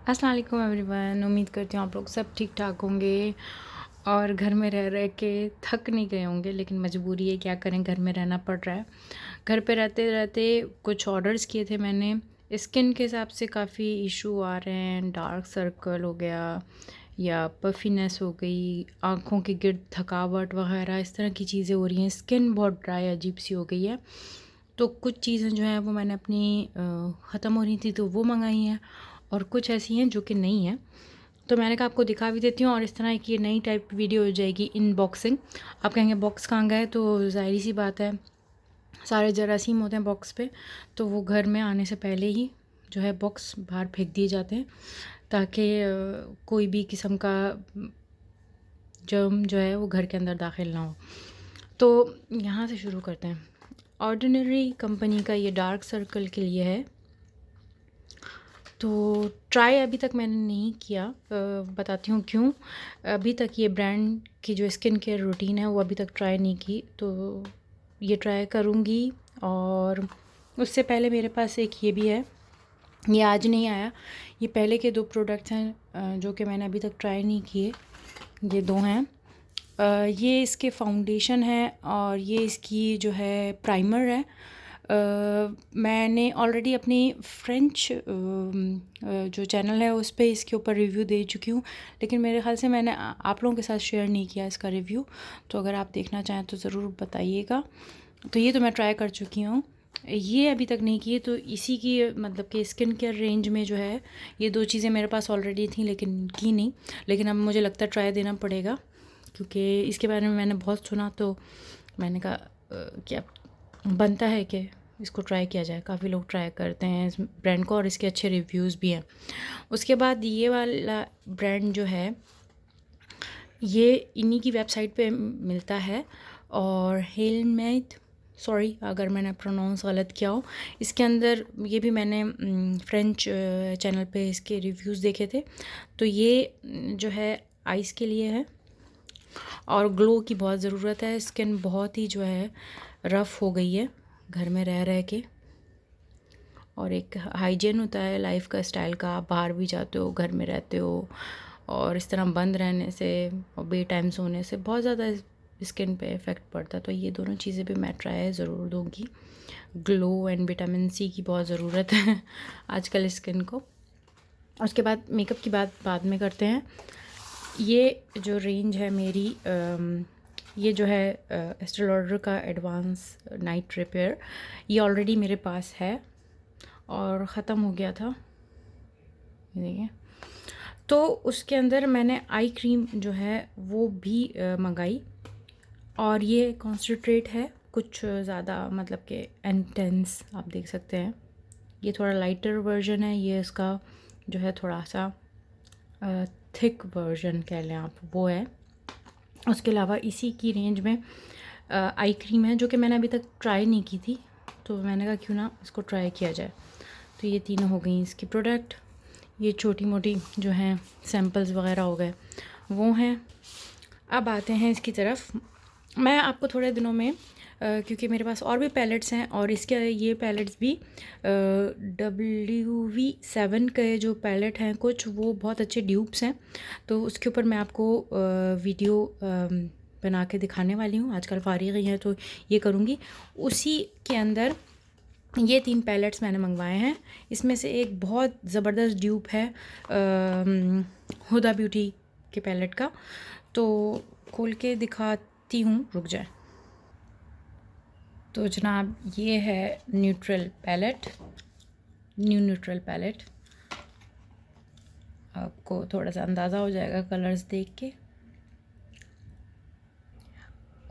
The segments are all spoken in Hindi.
अस्सलाम वालेकुम एवरीवन। उम्मीद करती हूँ आप लोग सब ठीक ठाक होंगे और घर में रह रह के थक नहीं गए होंगे, लेकिन मजबूरी है, क्या करें, घर में रहना पड़ रहा है। घर पे रहते रहते कुछ ऑर्डर्स किए थे मैंने। स्किन के हिसाब से काफ़ी इशू आ रहे हैं, डार्क सर्कल हो गया या पफीनेस हो गई, आँखों के गिर्द थकावट वगैरह, इस तरह की चीज़ें हो रही हैं। स्किन बहुत ड्राई अजीब सी हो गई है। तो कुछ चीज़ें जो हैं वो मैंने अपनी ख़त्म हो रही थी तो वो मंगाई हैं, और कुछ ऐसी हैं जो कि नहीं हैं। तो मैंने कहा आपको दिखा भी देती हूँ, और इस तरह की नई टाइप वीडियो हो जाएगी अनबॉक्सिंग। आप कहेंगे बॉक्स कहाँ गए, तो ज़ाहिर सी बात है, सारे जरासीम होते हैं बॉक्स पे, तो वो घर में आने से पहले ही जो है बॉक्स बाहर फेंक दिए जाते हैं, ताकि कोई भी किस्म का जर्म जो है वो घर के अंदर दाखिल ना हो। तो यहाँ से शुरू करते हैं। ऑर्डिनरी कंपनी का ये डार्क सर्कल के लिए है। तो ट्राई अभी तक मैंने नहीं किया, बताती हूँ क्यों। अभी तक ये ब्रांड की जो स्किन केयर रूटीन है वो अभी तक ट्राई नहीं की, तो ये ट्राई करूँगी। और उससे पहले मेरे पास एक ये भी है, ये आज नहीं आया। ये पहले के 2 प्रोडक्ट्स हैं जो कि मैंने अभी तक ट्राई नहीं किए। ये 2 हैं। ये इसके फाउंडेशन है और ये इसकी जो है प्राइमर है। मैंने ऑलरेडी अपनी फ्रेंच जो चैनल है उस पे इसके ऊपर रिव्यू दे चुकी हूँ, लेकिन मेरे ख़्याल से मैंने आप लोगों के साथ शेयर नहीं किया इसका रिव्यू। तो अगर आप देखना चाहें तो ज़रूर बताइएगा। तो ये तो मैं ट्राई कर चुकी हूँ, ये अभी तक नहीं की। तो इसी की मतलब कि स्किन केयर रेंज में जो है ये 2 चीज़ें मेरे पास ऑलरेडी थी, लेकिन की नहीं। लेकिन अब मुझे लगता है ट्राई देना पड़ेगा, क्योंकि इसके बारे में मैंने बहुत सुना। तो मैंने कहा क्या बनता है कि इसको ट्राई किया जाए। काफ़ी लोग ट्राई करते हैं इस ब्रांड को और इसके अच्छे रिव्यूज़ भी हैं। उसके बाद ये वाला ब्रांड जो है ये इन्हीं की वेबसाइट पे मिलता है, और हेलमेट, सॉरी अगर मैंने प्रोनाउंस गलत किया हो। इसके अंदर ये भी मैंने फ्रेंच चैनल पे इसके रिव्यूज़ देखे थे। तो ये जो है आइस के लिए है, और ग्लो की बहुत ज़रूरत है। स्किन बहुत ही जो है रफ़ हो गई है घर में रह रह के, और एक हाइजीन होता है लाइफ का, स्टाइल का। आप बाहर भी जाते हो, घर में रहते हो, और इस तरह बंद रहने से और बे टाइम सोने से बहुत ज़्यादा स्किन पे इफ़ेक्ट पड़ता है। तो ये दोनों चीज़ें भी मैं ट्राई ज़रूर दूँगी। ग्लो एंड विटामिन सी की बहुत ज़रूरत है आजकल स्किन को। उसके बाद मेकअप की बात बाद में करते हैं। ये जो रेंज है मेरी, ये जो है एस्टे लॉडर का एडवांस नाइट रिपेयर, ये ऑलरेडी मेरे पास है और ख़त्म हो गया था, ये देखिए। तो उसके अंदर मैंने आई क्रीम जो है वो भी मंगाई, और ये कॉन्सेंट्रेट है, कुछ ज़्यादा मतलब कि इंटेंस, आप देख सकते हैं। ये थोड़ा लाइटर वर्जन है, ये इसका जो है थोड़ा सा थिक वर्जन कह लें आप, वो है। उसके अलावा इसी की रेंज में आई क्रीम है, जो कि मैंने अभी तक ट्राई नहीं की थी, तो मैंने कहा क्यों ना इसको ट्राई किया जाए। तो ये तीनों हो गई इसकी प्रोडक्ट। ये छोटी मोटी जो हैं सैम्पल्स वगैरह हो गए वो हैं। अब आते हैं इसकी तरफ। मैं आपको थोड़े दिनों में क्योंकि मेरे पास और भी पैलेट्स हैं, और इसके ये पैलेट्स भी WV7 के जो पैलेट हैं कुछ, वो बहुत अच्छे ड्यूप्स हैं। तो उसके ऊपर मैं आपको वीडियो बना के दिखाने वाली हूँ। आजकल फारिग ही हैं तो ये करूँगी। उसी के अंदर ये 3 पैलेट्स मैंने मंगवाए हैं। इसमें से एक बहुत ज़बरदस्त ड्यूप है हुदा ब्यूटी के पैलेट का, तो खोल के दिखाती हूँ, रुक जाए। तो जनाब ये है neutral palette, new neutral palette. आपको थोड़ा सा अंदाज़ा हो जाएगा कलर्स देख के।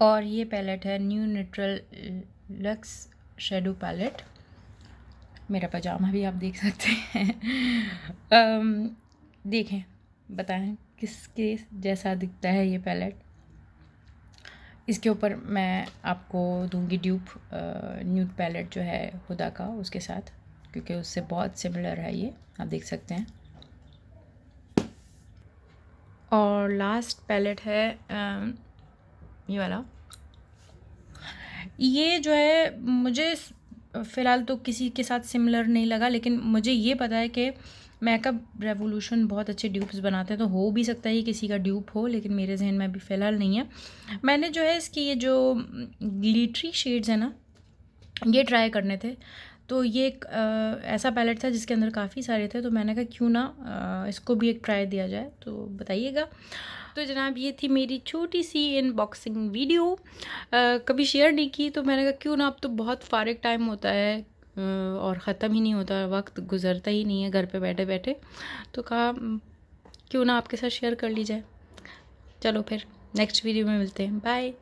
और ये पैलेट है new neutral lux shadow palette. मेरा पजामा भी आप देख सकते हैं। देखें, बताएं किसके जैसा दिखता है ये पैलेट। इसके ऊपर मैं आपको दूंगी ड्यूप न्यूड पैलेट जो है हुदा का, उसके साथ, क्योंकि उससे बहुत सिमिलर है ये, आप देख सकते हैं। और लास्ट पैलेट है ये वाला। ये जो है मुझे फ़िलहाल तो किसी के साथ सिमिलर नहीं लगा, लेकिन मुझे ये पता है कि मेकअप रेवोल्यूशन बहुत अच्छे ड्यूप्स बनाते हैं, तो हो भी सकता है ये किसी का ड्यूप हो, लेकिन मेरे जहन में अभी फ़िलहाल नहीं है। मैंने जो है इसकी ये जो ग्लिटरी शेड्स है ना, ये ट्राई करने थे। तो ये एक ऐसा पैलेट था जिसके अंदर काफ़ी सारे थे, तो मैंने कहा क्यों ना इसको भी एक ट्राई दिया जाए, तो बताइएगा। तो जनाब ये थी मेरी छोटी सी अनबॉक्सिंग वीडियो। कभी शेयर नहीं की, तो मैंने कहा क्यों ना, अब तो बहुत फारिग टाइम होता है और ख़त्म ही नहीं होता, वक्त गुज़रता ही नहीं है घर पे बैठे बैठे, तो कहा क्यों ना आपके साथ शेयर कर ली जाए। चलो फिर नेक्स्ट वीडियो में मिलते हैं, बाय।